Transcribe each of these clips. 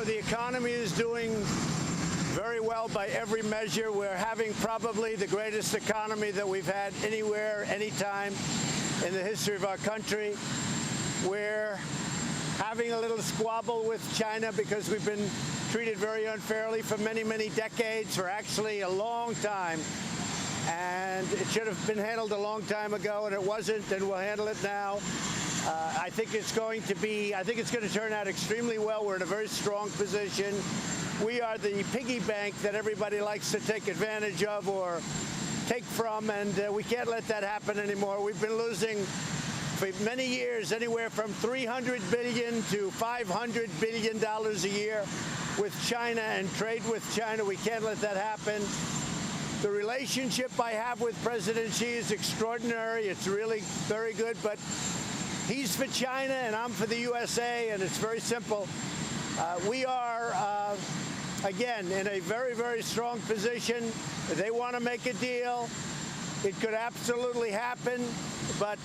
the economy is doing very well by every measure. We're having probably the greatest economy that we've had anywhere, anytime in the history of our country. We're having a little squabble with China because we've been treated very unfairly for many, many decades, for actually a long time. And it should have been handled a long time ago, and it wasn't, and we'll handle it now. I think it's going to turn out extremely well. We're in a very strong position. We are the piggy bank that everybody likes to take advantage of or take from, and we can't let that happen anymore. We've been losing for many years anywhere from $300 billion to $500 billion a year with China and trade with China. We can't let that happen. The relationship I have with President Xi is extraordinary. It's really very good, but he's for China and I'm for the USA, and it's very simple. We are, again, in a very, very strong position. They want to make a deal. It could absolutely happen, but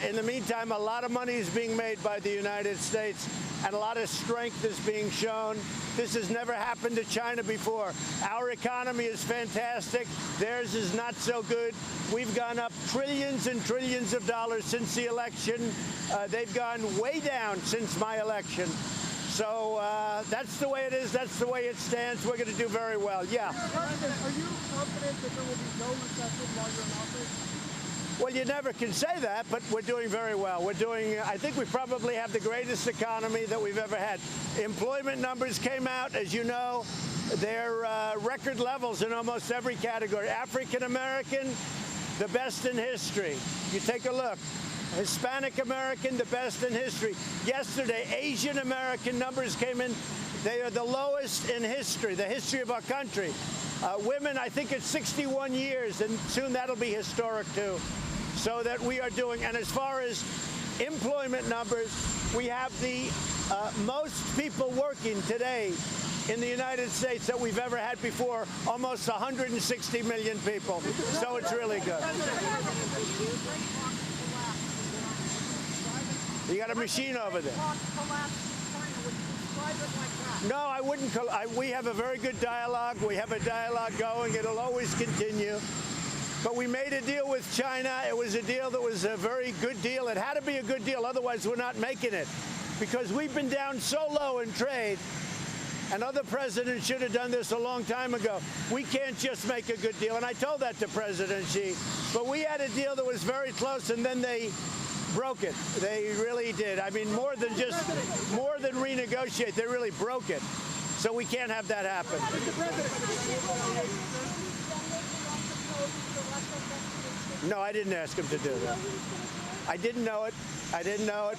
in the meantime, a lot of money is being made by the United States, and a lot of strength is being shown. This has never happened to China before. Our economy is fantastic. Theirs is not so good. We've gone up trillions and trillions of dollars since the election. They've gone way down since my election. So that's the way it is. That's the way it stands. We're going to do very well. Yeah. President, are you confident that there will be no recession while you're in office? Well, you never can say that, but we're doing very well. I think we probably have the greatest economy that we've ever had. Employment numbers came out, as you know. They're record levels in almost every category. African American, the best in history. You take a look. Hispanic American, the best in history. Yesterday, Asian American numbers came in. They are the lowest in history, the history of our country. Women, I think it's 61 years, and soon that'll be historic too. So that we are doing, and as far as employment numbers, we have the most people working today in the United States that we've ever had before, almost 160 million people. So it's really good. You got a machine over there. No, I wouldn't. We have a very good dialogue. We have a dialogue going. It'll always continue. But we made a deal with China. It was a deal that was a very good deal. It had to be a good deal, otherwise we're not making it. Because we've been down so low in trade, and other presidents should have done this a long time ago. We can't just make a good deal. And I told that to President Xi. But we had a deal that was very close, and then they broke it. They really did. I mean, more than renegotiate, they really broke it. So we can't have that happen. No, I didn't ask him to do that. I didn't know it.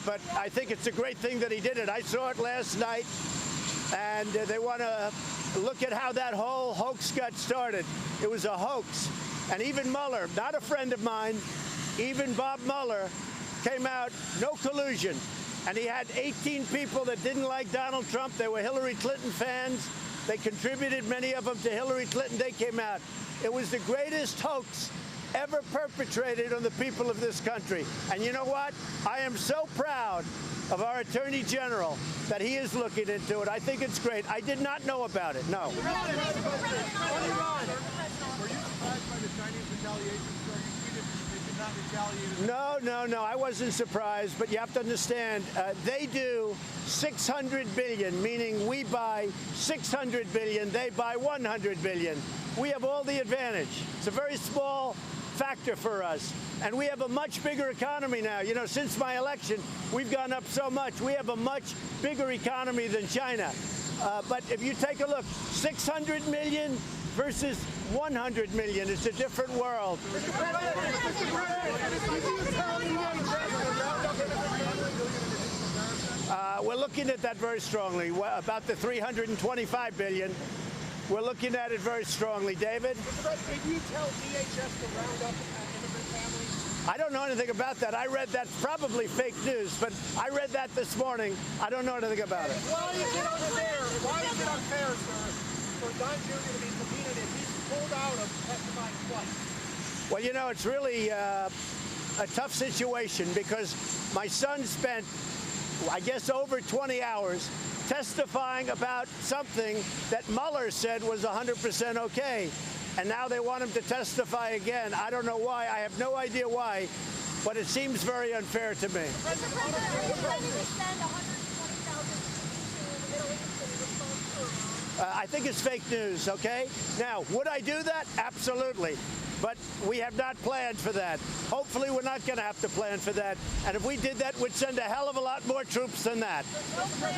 But I think it's a great thing that he did it. I saw it last night, and they want to look at how that whole hoax got started. It was a hoax. And even Mueller, not a friend of mine, even Bob Mueller, came out, no collusion. And he had 18 people that didn't like Donald Trump. They were Hillary Clinton fans. They contributed, many of them, to Hillary Clinton. They came out. It was the greatest hoax ever perpetrated on the people of this country. And you know what? I am so proud of our Attorney General that he is looking into it. I think it's great. I did not know about it, no. Were you surprised by the Chinese retaliation? No, I wasn't surprised, but you have to understand, they do 600 billion, meaning we buy 600 billion, they buy 100 billion. We have all the advantage. It's a very small factor for us, and we have a much bigger economy now. You know, since my election, we've gone up so much. We have a much bigger economy than China. But if you take a look, 600 million versus 100 million, it's a different world. We're looking at that very strongly. About the 325 billion, we're looking at it very strongly. David? Did you tell DHS to round up immigrant families? I don't know anything about that. I read that, probably fake news, but I read that this morning. I don't know anything about it. Why is it unfair, sir, for Don Jr. to be subpoenaed if he's pulled out of testifying twice? Well, you know, it's really a tough situation because my son spent, I guess, over 20 hours testifying about something that Mueller said was 100% okay. And now they want him to testify again. I don't know why. I have no idea why, but it seems very unfair to me. Mr. President, are you planning to send 120,000 to the Middle East in response to Iran? I think it's fake news, okay? Now, would I do that? Absolutely. But we have not planned for that. Hopefully, we're not going to have to plan for that. And if we did that, we'd send a hell of a lot more troops than that.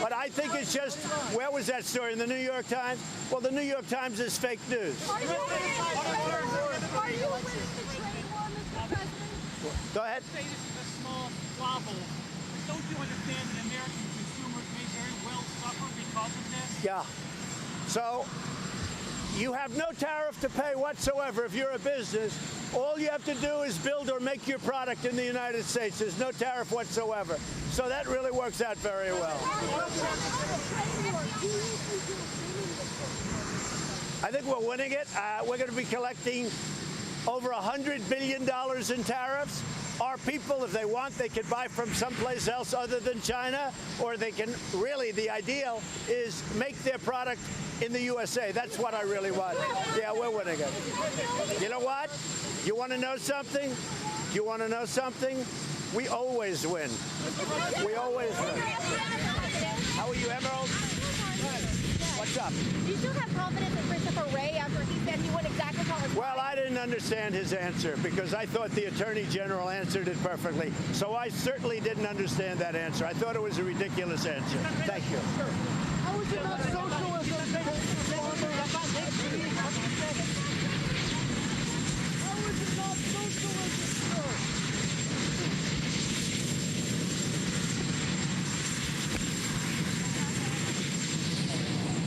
But I think it's just, where was that story? In the New York Times? Well, the New York Times is fake news. Are you willing to trade war, Mr. President? Go ahead. Say this is a small squabble, but don't you understand that American consumers may very well suffer because of this? Yeah. So you have no tariff to pay whatsoever if you're a business. All you have to do is build or make your product in the United States. There's no tariff whatsoever. So that really works out very well. I think we're winning it. We're going to be collecting over $100 billion in tariffs. Our people, if they want, they can buy from someplace else other than China, or they can really, the ideal is make their product in the USA. That's what I really want. Yeah, we're winning it. You know what? You want to know something? You want to know something? We always win. We always win. How are you, Emerald? What's up? Do you still have confidence in Christopher Wray after he said he went exactly how it was? Well, I didn't understand his answer because I thought the Attorney General answered it perfectly. So I certainly didn't understand that answer. I thought it was a ridiculous answer. Thank you. How is it not socialism? How is it not socialism, sir?